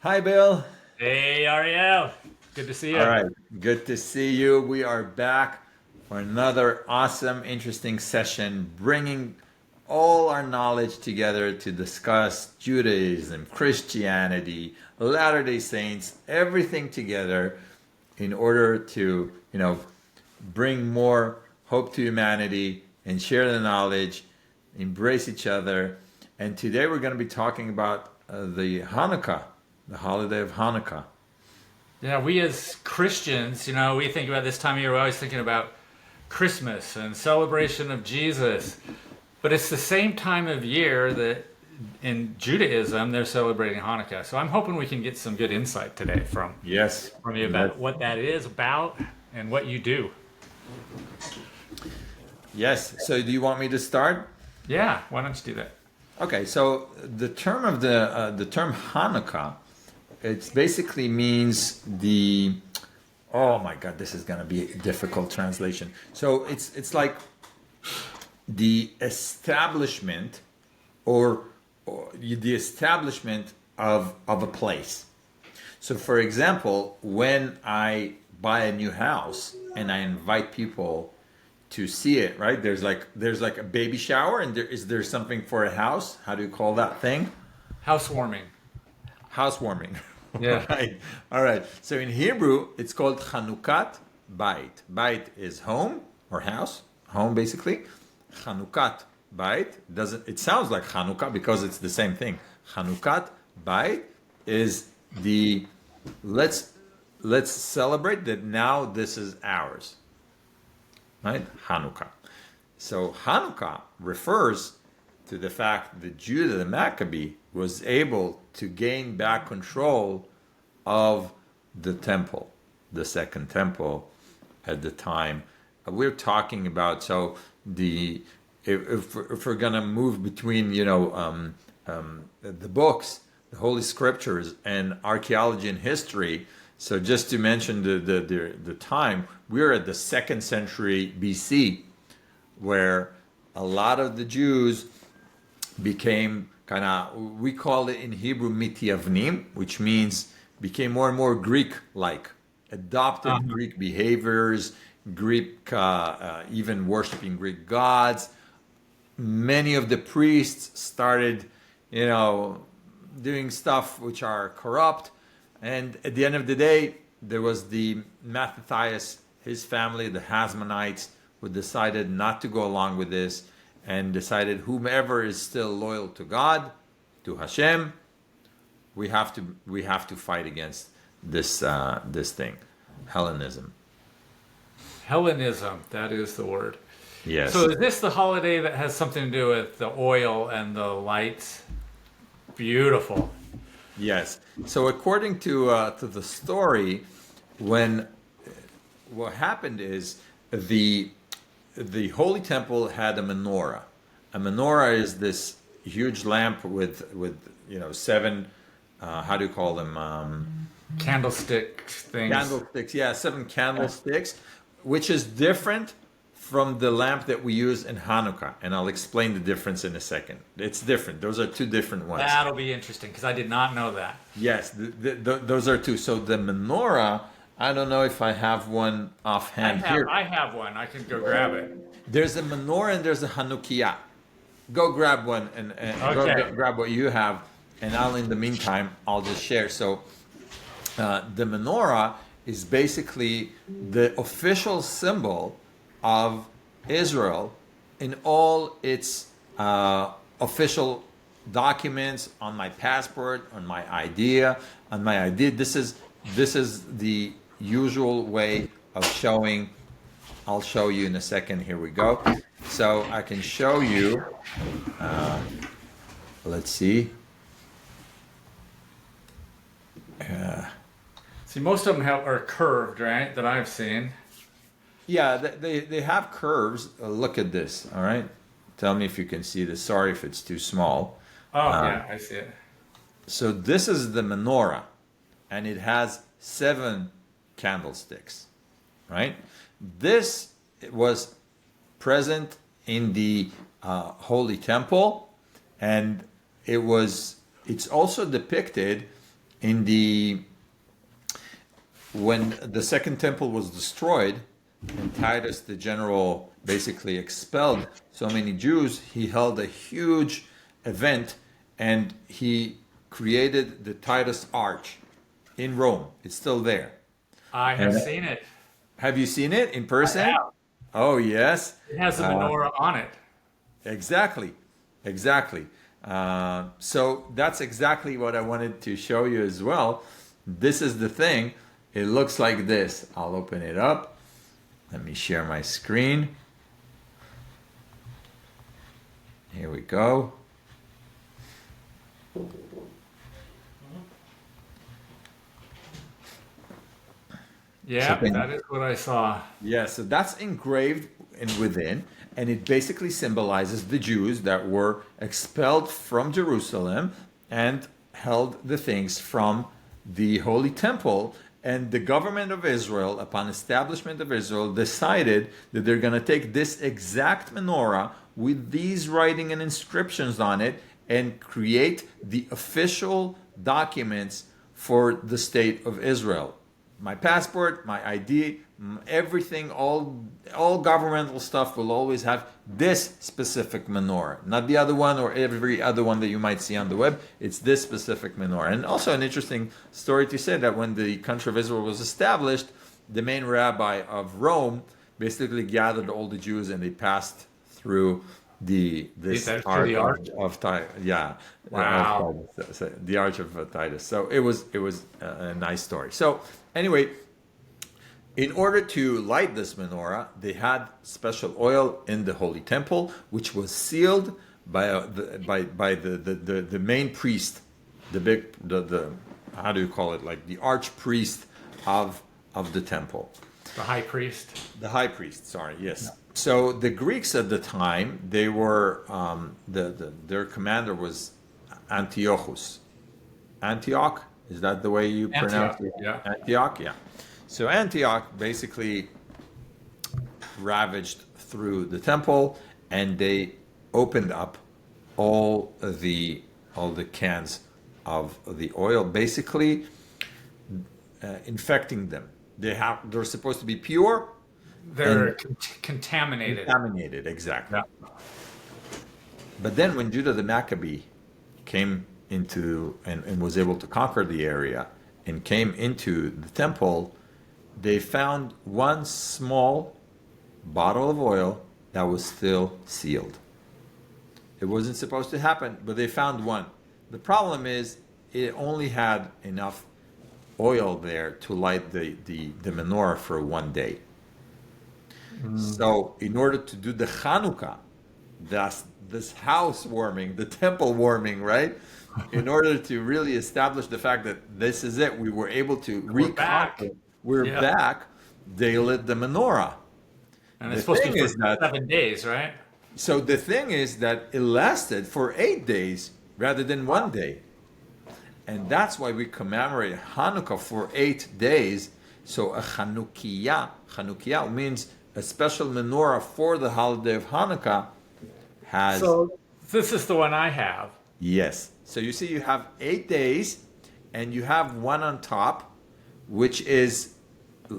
Hi, Bill. Hey, Ariel. Good to see All you. right, good to see you. We are back for another awesome, interesting session, bringing all our knowledge together to discuss Judaism, Christianity, Latter-day Saints, everything together in order to, bring more hope to humanity and share the knowledge, embrace each other. And today we're going to be talking about the Hanukkah, the holiday of Hanukkah. Yeah, we as Christians, we think about this time of year, we're always thinking about Christmas and celebration of Jesus. But it's the same time of year that in Judaism they're celebrating Hanukkah. So I'm hoping we can get some good insight today Yes, from you let about what that is about and what you do. yes. So, do you want me to start? Yeah, why don't you do that? Okay. So, the term Hanukkah, it basically means the. Oh my God, this is going to be a difficult translation. So it's like the establishment or the establishment of a place. So, for example, when I buy a new house and I invite people to see it, right? There's like a baby shower, and there something for a house? How do you call that thing? Housewarming. Housewarming. Yeah. Right. All right. So in Hebrew, it's called Chanukat Bait. Bait is home or house, home basically. Chanukat Bait doesn't. It sounds like Hanukkah because it's the same thing. Chanukat Bait is the let's let's celebrate that now this is ours, right? Hanukkah. So Hanukkah refers to the fact that Judah the Maccabee was able to gain back control of the temple, the second temple at the time. We're talking about so the if we're gonna move between the books, the Holy Scriptures, and archaeology and history. So just to mention the time, we're at the second century BC, where a lot of the Jews became kind of, we call it in Hebrew mitiavnim, which means became more and more Greek-like, adopted Uh-huh. Greek behaviors, Greek, even worshiping Greek gods. Many of the priests started, you know, doing stuff which are corrupt. And at the end of the day, there was the Mattathias, his family, the Hasmonites, who decided not to go along with this and decided whomever is still loyal to God, to Hashem, we have to fight against this thing, Hellenism. Hellenism, that is the word. Yes. So is this the holiday that has something to do with the oil and the lights? Beautiful. Yes. So according to the story, when what happened is the the Holy Temple had a menorah. A menorah is this huge lamp with seven how do you call them Candlestick things. candlesticks? Yeah, seven candlesticks, which is different from the lamp that we use in Hanukkah, and I'll explain the difference in a second. It's different. Those are two different ones. That'll be interesting because I did not know that. Yes, those are two. So the menorah, I don't know if I have one I offhand have here. I have one. I can go grab it. There's a menorah and there's a Hanukkah. Go grab one and Okay. grab what you have, and I'll in the meantime I'll just share. So the menorah is basically the official symbol of Israel in all its official documents, on my passport, on my idea, on my ID. This is the usual way of showing. I'll show you in a second. Here we go. So I can show you. Let's see. See, most of them are curved, right? That I've seen. Yeah, they have curves. Look at this. All right. Tell me if you can see this. Sorry if it's too small. Oh yeah, I see it. So this is the menorah, and it has seven candlesticks, right? This was present in the Holy Temple, and it's also depicted in the when the second temple was destroyed and Titus the general basically expelled so many Jews, he held a huge event and he created the Titus Arch in Rome. It's still there. I have seen it. Have you seen it in person? I have. Oh yes. It has a menorah on it. Exactly, exactly. So that's exactly what I wanted to show you as well. This is the thing. It looks like this. I'll open it up. Let me share my screen. Here we go. Yeah, that is what I saw. Yeah, so that's engraved within, and it basically symbolizes the Jews that were expelled from Jerusalem and held the things from the Holy Temple. And the government of Israel, upon establishment of Israel, decided that they're going to take this exact menorah with these writing and inscriptions on it and create the official documents for the state of Israel. My passport, my ID, everything, all governmental stuff will always have this specific menorah, not the other one or every other one that you might see on the web. It's this specific menorah. And also an interesting story to say that when the country of Israel was established, the main rabbi of Rome basically gathered all the Jews and they passed through the arch of Titus. Yeah, wow, the arch of Titus. So it was a nice story. So anyway, in order to light this menorah, they had special oil in the holy temple, which was sealed by the main priest, the how do you call it, like the archpriest of the temple. The high priest. The high priest. Sorry. Yes. Yeah. So the Greeks at the time, they were their commander was Antiochus. Antioch, is that the way you pronounce it? Yeah. Antioch, yeah. So Antioch basically ravaged through the temple, and they opened up all the cans of the oil, basically infecting them. They're supposed to be pure. They're contaminated. Contaminated, exactly. Yeah. But then when Judah the Maccabee came into and was able to conquer the area and came into the temple, they found one small bottle of oil that was still sealed. It wasn't supposed to happen, but they found one. The problem is it only had enough oil there to light the menorah for one day. So in order to do the Hanukah, that's this house warming, the temple warming, right? In order to really establish the fact that this is it, we were able to reconquer. We're back. They lit the menorah. And it's supposed to be for 7 days, right? So the thing is that it lasted for 8 days rather than 1 day. And that's why we commemorate Hanukkah for 8 days. So a Chanukiah means a special menorah for the holiday of Hanukkah has... So this is the one I have. Yes. So you see you have 8 days and you have one on top, which is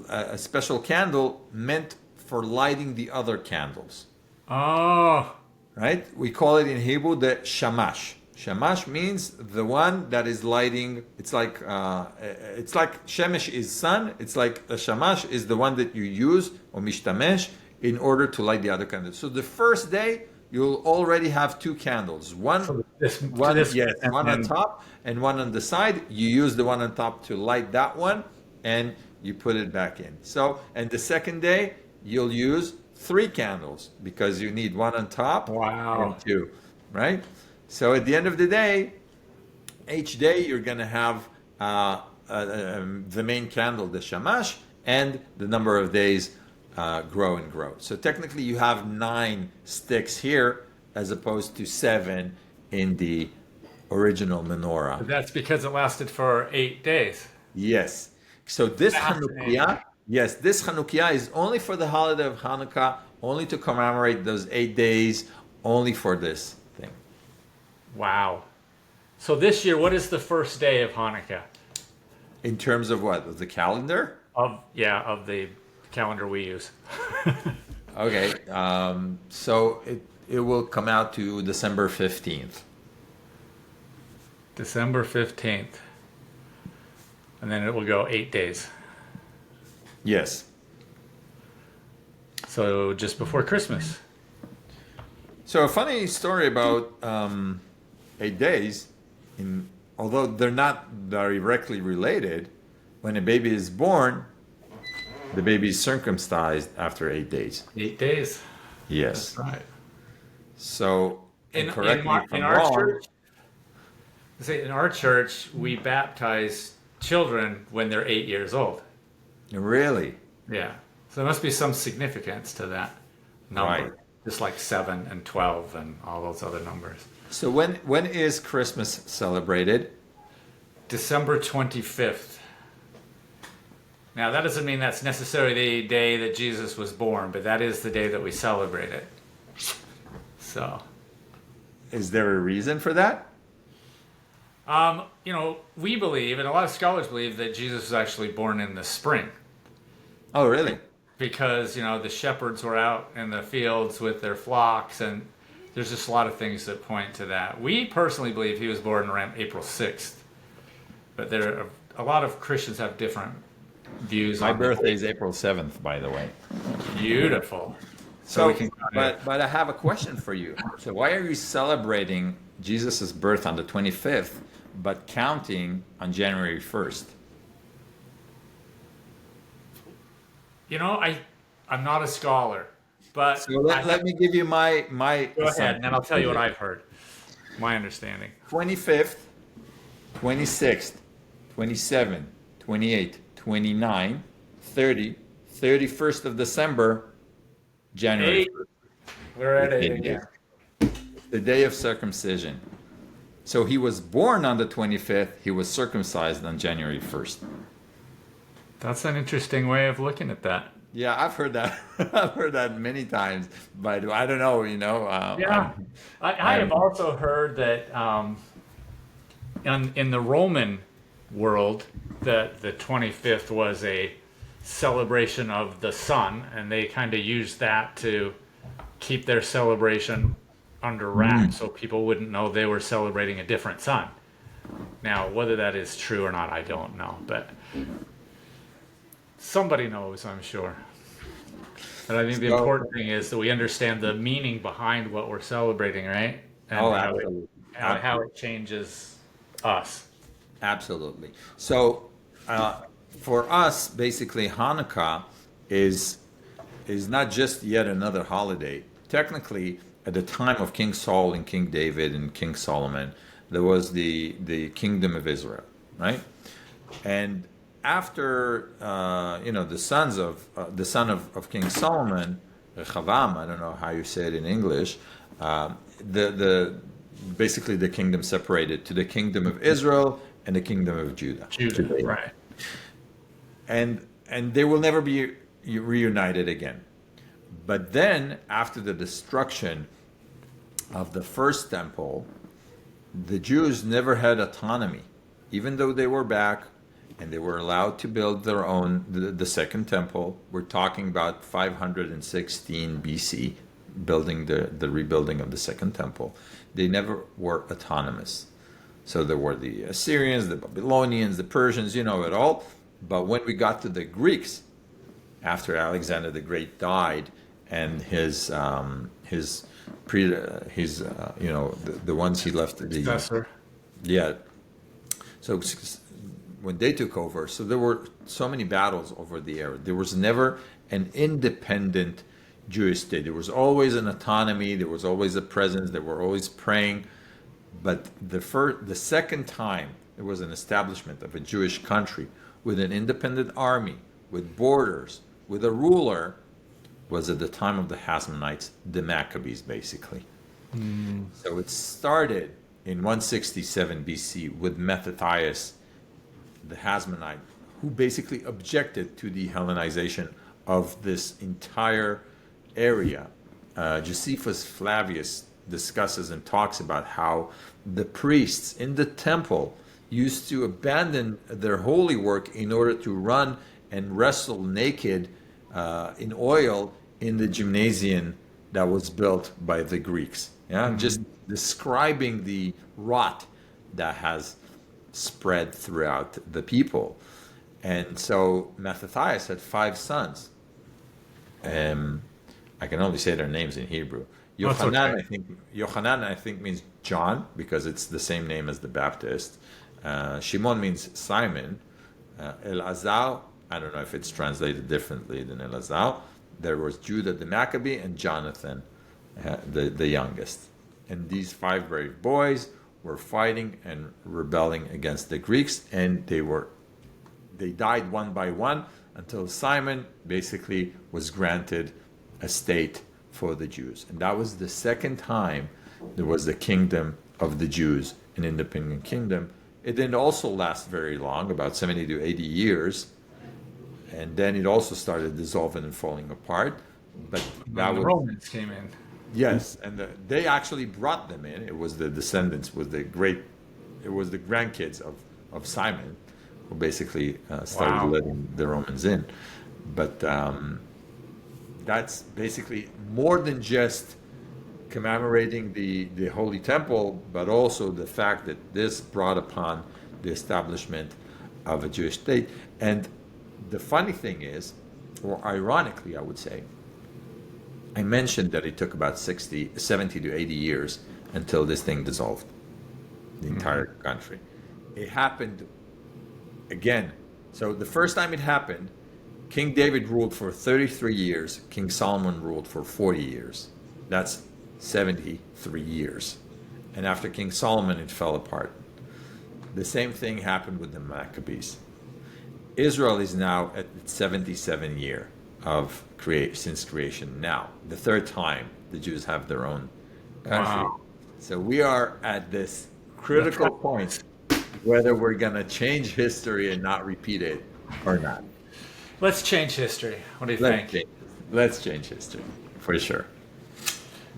a special candle meant for lighting the other candles. Oh. Right? We call it in Hebrew the shamash. Shamash means the one that is lighting. It's like shemesh is sun. It's like a shamash is the one that you use, or mishtamesh, in order to light the other candles. So the first day you'll already have 2 candles. One on top and one on the side. You use the one on top to light that one, and you put it back in. So, and the second day you'll use 3 candles because you need one on top and 2, right? So at the end of the day, each day you're going to have the main candle, the shamash, and the number of days grow and grow. So technically you have 9 sticks here as opposed to 7 in the original menorah. That's because it lasted for 8 days. Yes. So this Hanukah, this Hanukah is only for the holiday of Hanukkah, only to commemorate those 8 days, only for this thing. Wow. So this year, what is the first day of Hanukkah? In terms of what? Of the calendar? of the calendar we use. Okay. So it will come out to December 15th. December 15th. And then it will go 8 days. Yes. So just before Christmas. So a funny story about 8 days, although they're not directly related, when a baby is born, the baby is circumcised after 8 days. 8 days. Yes. That's right. So, and correct me if I'm our wrong. church, in our church, we baptize children when they're 8 years old. Really? Yeah. So there must be some significance to that number. Right. Just like 7 and 12 and all those other numbers. So when is Christmas celebrated? December 25th. Now, that doesn't mean that's necessarily the day that Jesus was born, but that is the day that we celebrate it. So, Is there a reason for that? we believe, and a lot of scholars believe, that Jesus was actually born in the spring. Oh, really? Because, the shepherds were out in the fields with their flocks, and there's just a lot of things that point to that. We personally believe he was born around April 6th. But a lot of Christians have different views My on birthday is April 7th, by the way. Beautiful. So, we can but I have a question for you. So why are you celebrating Jesus' birth on the 25th, but counting on January 1st? I'm not a scholar, but So let me give you my go ahead, and then I'll tell you what I've heard. My understanding. 25th, 26th, 27th, 28th, 29th, 30th, 31st of December, January 1st. We're at 8 again. The day of circumcision. So he was born on the 25th, he was circumcised on January 1st. That's an interesting way of looking at that. Yeah, I've heard that. I've heard that many times, but I don't know, Yeah. I have also heard that in the Roman world, that the 25th was a celebration of the sun, and they kind of used that to keep their celebration under wraps so people wouldn't know they were celebrating a different sun. Now, whether that is true or not, I don't know, but somebody knows, I'm sure. But I think the important thing is that we understand the meaning behind what we're celebrating, right? And absolutely. How it changes us. Absolutely. So, for us, basically, Hanukkah is not just yet another holiday. Technically, at the time of King Saul and King David and King Solomon, there was the kingdom of Israel, right? And after the son of King Solomon, Rehavam, I don't know how you say it in English, basically the kingdom separated to the kingdom of Israel and the kingdom of Judah. Right. And they will never be reunited again. But then, after the destruction of the first temple, the Jews never had autonomy, even though they were back and they were allowed to build their own, the second temple. We're talking about 516 BC, building the rebuilding of the second temple. They never were autonomous. So there were the Assyrians, the Babylonians, the Persians, you know it all. But when we got to the Greeks, after Alexander the Great died, and the ones he left, Successor. Yeah. So when they took over, so there were so many battles over the area. There was never an independent Jewish state. There was always an autonomy. There was always a presence. They were always praying. But the second time there was an establishment of a Jewish country with an independent army, with borders, with a ruler, was at the time of the Hasmonetes, the Maccabees, basically. So it started in 167 BC with Mattathias, the Hasmonite, who basically objected to the Hellenization of this entire area. Josephus Flavius discusses and talks about how the priests in the temple used to abandon their holy work in order to run and wrestle naked in oil in the gymnasium that was built by the Greeks. Yeah, just describing the rot that has spread throughout the people. And so Mattathias had 5 sons. I can only say their names in Hebrew. Yochanan, I think means John, because it's the same name as the Baptist. Shimon means Simon. Elazar, I don't know if it's translated differently than Elazar. There was Judah the Maccabee and Jonathan, the youngest. And these 5 brave boys were fighting and rebelling against the Greeks, and they died one by one until Simon basically was granted a state for the Jews. And that was the second time there was the kingdom of the Jews, an independent kingdom. It didn't also last very long, about 70 to 80 years. And then it also started dissolving and falling apart. But that the was, Romans came in. yes, and they actually brought them in. It was the descendants, it was the grandkids of Simon, who basically started letting the Romans in. But that's basically more than just commemorating the Holy Temple, but also the fact that this brought upon the establishment of a Jewish state. And the funny thing is, or ironically, I would say, I mentioned that it took about 70 to 80 years until this thing dissolved, the entire country. It happened again. So the first time it happened, King David ruled for 33 years. King Solomon ruled for 40 years. That's 73 years. And after King Solomon, it fell apart. The same thing happened with the Maccabees. Israel is now at its 77th year of since creation. Now, the 3rd time the Jews have their own country. Wow. So we are at this critical point, whether we're going to change history and not repeat it or not. Let's change history. What do you think? Let's change history, for sure.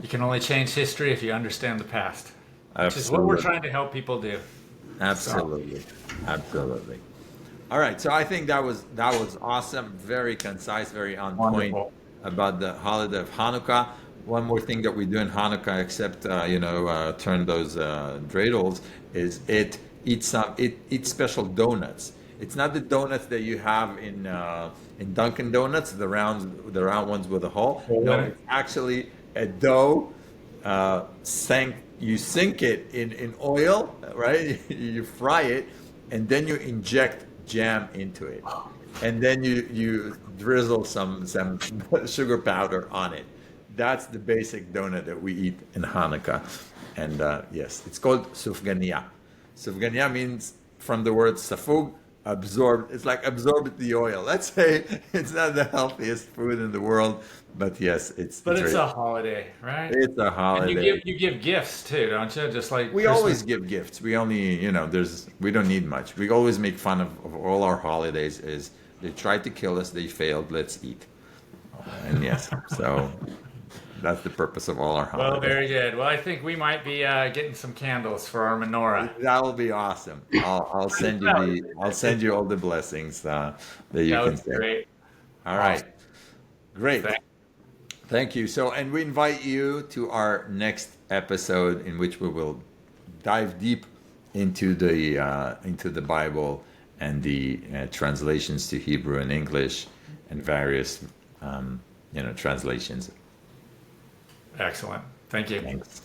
You can only change history if you understand the past, which is what Absolutely. we're trying to help people do. Absolutely. Absolutely. All right, so I think that was awesome, very concise, very on point about the holiday of Hanukkah. One more thing that we do in Hanukkah, except turn those dreidels, is eat special donuts. It's not the donuts that you have in Dunkin' Donuts, the round ones with a hole. No, it's actually a dough. You sink it in oil, right? You fry it, and then you inject jam into it, and then you drizzle some sugar powder on it. That's the basic donut that we eat in Hanukkah. And yes, it's called sufganiya. Sufganiya means from the word safug, absorbed. It's like absorbed the oil. Let's say it's not the healthiest food in the world, but yes, it's a holiday, right? It's a holiday. And you give gifts too, don't you? Just like we Christmas. always give gifts. We only, we don't need much. We always make fun of all our holidays. Is they tried to kill us, they failed. Let's eat. And yes, so that's the purpose of all our holidays. Well, very good. Well, I think we might be getting some candles for our menorah. That will be awesome. I'll send you all the blessings that you can send. Great. All right, great. Thank you. So, and we invite you to our next episode, in which we will dive deep into the Bible and the translations to Hebrew and English and various translations. Excellent. Thank you. Thanks.